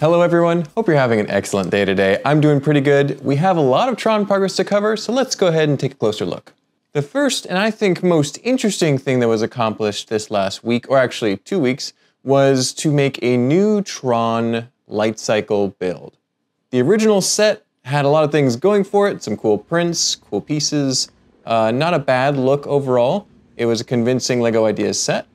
Hello everyone, hope you're having an excellent day today. I'm doing pretty good. We have a lot of Tron progress to cover, so let's go ahead and take a closer look. The first, and I think most interesting thing that was accomplished this last week, or actually 2 weeks, was to make a new Tron light cycle build. The original set had a lot of things going for it, some cool prints, cool pieces, not a bad look overall. It was a convincing LEGO Ideas set,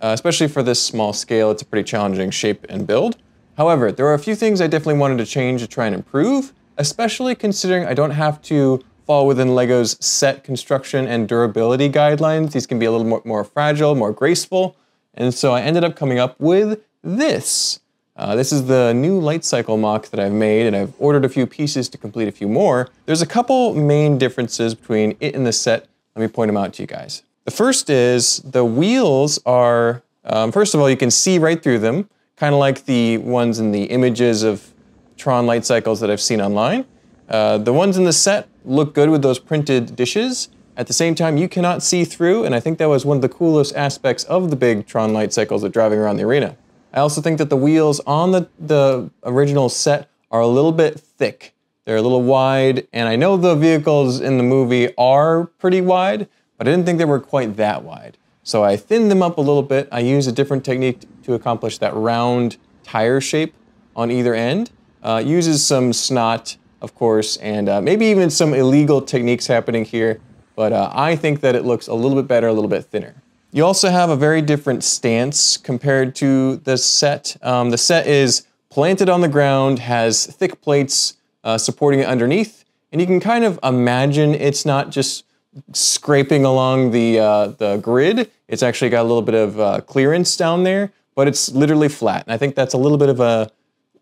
especially for this small scale. It's a pretty challenging shape and build. However, there are a few things I definitely wanted to change to try and improve, especially considering I don't have to fall within LEGO's set construction and durability guidelines. These can be a little more fragile, more graceful, and so I ended up coming up with this. This is the new light cycle MOC that I've made, and I've ordered a few pieces to complete a few more. There's a couple main differences between it and the set. Let me point them out to you guys. The first is the wheels are, first of all, you can see right through them, kind of like the ones in the images of Tron light cycles that I've seen online. The ones in the set look good with those printed dishes. At the same time, you cannot see through, and I think that was one of the coolest aspects of the big Tron light cycles that driving around the arena. I also think that the wheels on the original set are a little bit thick. They're a little wide, and I know the vehicles in the movie are pretty wide, but I didn't think they were quite that wide. So I thinned them up a little bit. I used a different technique to accomplish that round tire shape on either end. Uses some snot, of course, and maybe even some illegal techniques happening here, but I think that it looks a little bit better, a little bit thinner. You also have a very different stance compared to the set. The set is planted on the ground, has thick plates supporting it underneath, and you can kind of imagine it's not just scraping along the grid. It's actually got a little bit of clearance down there, but it's literally flat. And I think that's a little bit of a,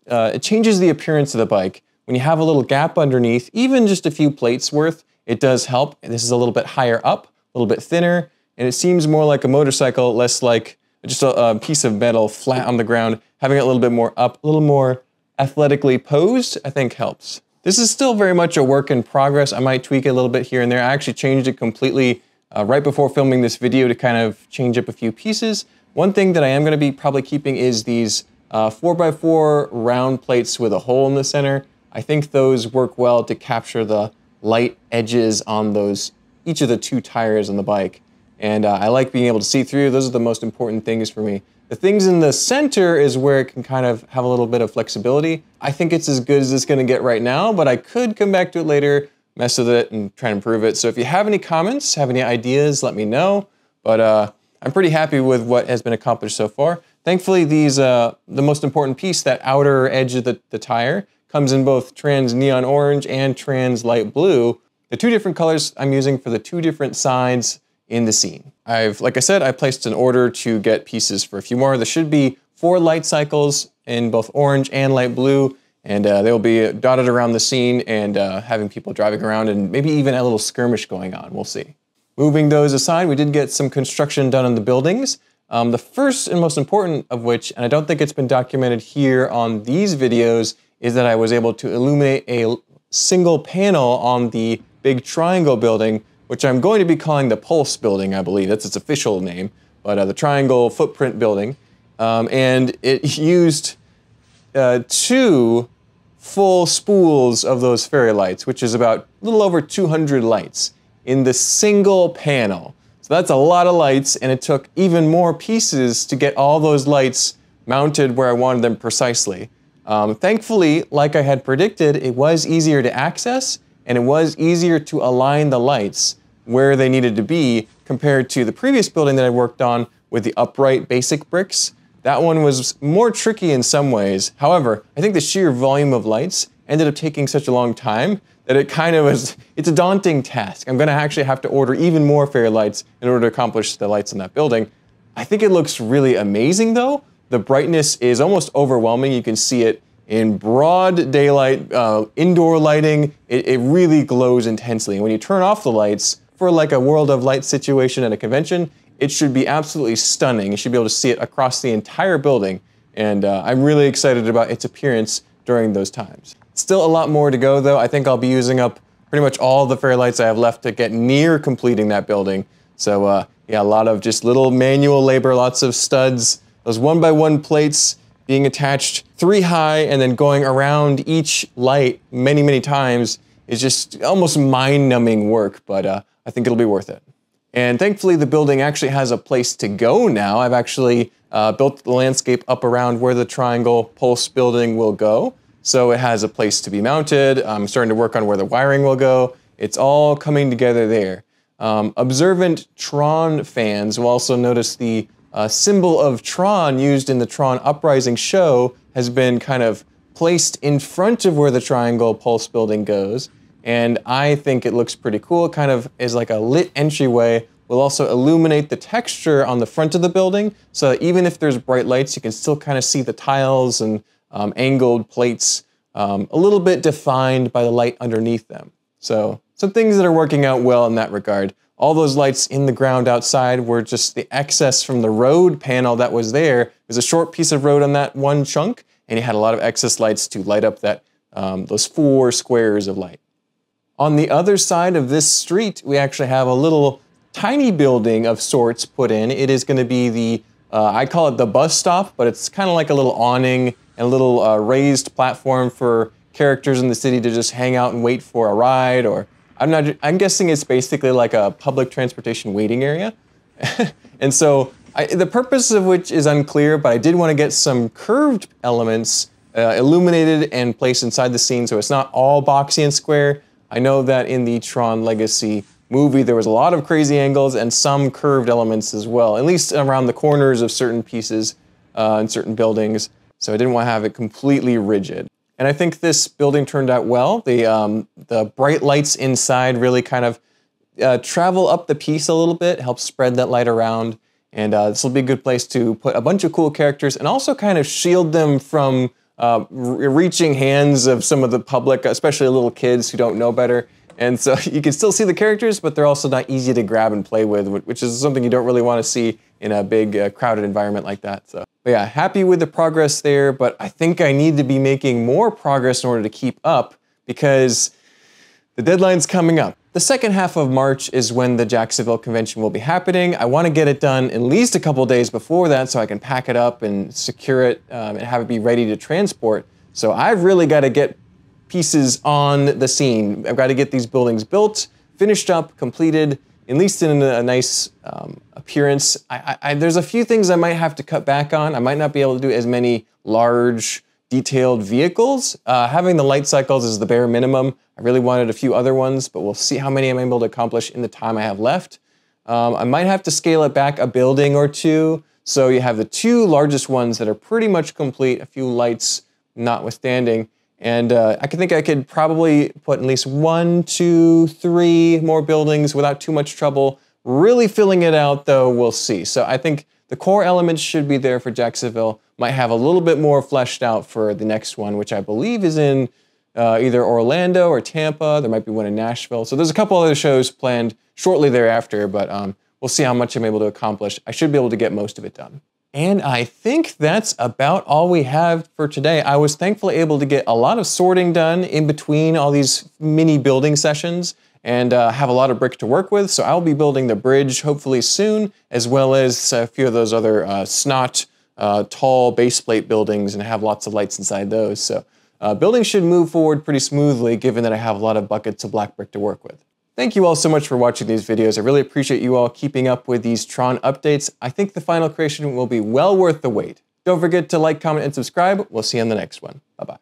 it changes the appearance of the bike. When you have a little gap underneath, even just a few plates worth, it does help. This is a little bit higher up, a little bit thinner, and it seems more like a motorcycle, less like just a piece of metal flat on the ground. Having it a little bit more up, a little more athletically posed, I think helps. This is still very much a work in progress. I might tweak it a little bit here and there. I actually changed it completely right before filming this video to kind of change up a few pieces. One thing that I am going to be probably keeping is these 4x4 round plates with a hole in the center. I think those work well to capture the light edges on each of the two tires on the bike. And I like being able to see through. Those are the most important things for me. The things in the center is where it can kind of have a little bit of flexibility. I think it's as good as it's going to get right now, but I could come back to it later, mess with it, and try and improve it. So if you have any comments, have any ideas, let me know. But I'm pretty happy with what has been accomplished so far. Thankfully, the most important piece, that outer edge of the tire, comes in both trans neon orange and trans light blue. The two different colors I'm using for the two different sides in the scene. Like I said, I placed an order to get pieces for a few more. There should be 4 light cycles in both orange and light blue, and they'll be dotted around the scene and having people driving around and maybe even a little skirmish going on. We'll see. Moving those aside, we did get some construction done on the buildings. The first and most important of which, and I don't think it's been documented here on these videos, is that I was able to illuminate a single panel on the big triangle building, which I'm going to be calling the Pulse building, I believe. That's its official name, but the triangle footprint building. And it used 2 full spools of those fairy lights, which is about a little over 200 lights in the single panel. So that's a lot of lights, and it took even more pieces to get all those lights mounted where I wanted them precisely. Thankfully, like I had predicted, it was easier to access, and it was easier to align the lights where they needed to be compared to the previous building that I worked on with the upright basic bricks. That one was more tricky in some ways. However, I think the sheer volume of lights ended up taking such a long time that it kind of was, it's a daunting task. I'm gonna actually have to order even more fairy lights in order to accomplish the lights in that building. I think it looks really amazing though. The brightness is almost overwhelming. You can see it in broad daylight, indoor lighting. It really glows intensely. And when you turn off the lights for like a World of Light situation at a convention, it should be absolutely stunning. You should be able to see it across the entire building. And I'm really excited about its appearance during those times. Still a lot more to go though. I think I'll be using up pretty much all the fairy lights I have left to get near completing that building. So yeah, a lot of just little manual labor, lots of studs, those 1x1 plates, being attached 3 high and then going around each light many, many times is just almost mind-numbing work, but I think it'll be worth it. And thankfully, the building actually has a place to go now. I've actually built the landscape up around where the triangle pulse building will go. So it has a place to be mounted. I'm starting to work on where the wiring will go. It's all coming together there. Observant Tron fans will also notice the symbol of Tron used in the Tron Uprising show has been kind of placed in front of where the triangle pulse building goes. And I think it looks pretty cool. It kind of is like a lit entryway. We'll also illuminate the texture on the front of the building so that even if there's bright lights, you can still kind of see the tiles and angled plates a little bit defined by the light underneath them. So some things that are working out well in that regard. All those lights in the ground outside were just the excess from the road panel that was there. There's a short piece of road on that one chunk, and you had a lot of excess lights to light up that those 4 squares of light. On the other side of this street, we actually have a little tiny building of sorts put in. It is going to be the, I call it the bus stop, but it's kind of like a little awning and a little raised platform for characters in the city to just hang out and wait for a ride, or I'm guessing it's basically like a public transportation waiting area. And so the purpose of which is unclear, but I did want to get some curved elements illuminated and placed inside the scene so it's not all boxy and square. I know that in the Tron Legacy movie, there was a lot of crazy angles and some curved elements as well, at least around the corners of certain pieces and certain buildings. So I didn't want to have it completely rigid. And I think this building turned out well. The bright lights inside really kind of travel up the piece a little bit, help spread that light around. And this will be a good place to put a bunch of cool characters and also kind of shield them from reaching hands of some of the public, especially little kids who don't know better. And so you can still see the characters, but they're also not easy to grab and play with, which is something you don't really want to see in a big crowded environment like that. So, but yeah, happy with the progress there, but I think I need to be making more progress in order to keep up because the deadline's coming up. The second half of March is when the Jacksonville convention will be happening. I want to get it done at least a couple days before that so I can pack it up and secure it and have it be ready to transport. So I've really got to get pieces on the scene. I've got to get these buildings built, finished up, completed, at least in a nice appearance. There's a few things I might have to cut back on. I might not be able to do as many large, detailed vehicles. Having the light cycles is the bare minimum. I really wanted a few other ones, but we'll see how many I'm able to accomplish in the time I have left. I might have to scale it back a building or two. So you have the 2 largest ones that are pretty much complete, a few lights notwithstanding. And I think I could probably put at least 1, 2, 3 more buildings without too much trouble. Really filling it out though, we'll see. So I think the core elements should be there for Jacksonville. Might have a little bit more fleshed out for the next one, which I believe is in either Orlando or Tampa. There might be one in Nashville. So there's a couple other shows planned shortly thereafter, but we'll see how much I'm able to accomplish. I should be able to get most of it done. And I think that's about all we have for today. I was thankfully able to get a lot of sorting done in between all these mini building sessions and have a lot of brick to work with. So I'll be building the bridge hopefully soon, as well as a few of those other tall base plate buildings and have lots of lights inside those. So buildings should move forward pretty smoothly given that I have a lot of buckets of black brick to work with. Thank you all so much for watching these videos. I really appreciate you all keeping up with these Tron updates. I think the final creation will be well worth the wait. Don't forget to like, comment, and subscribe. We'll see you on the next one. Bye-bye.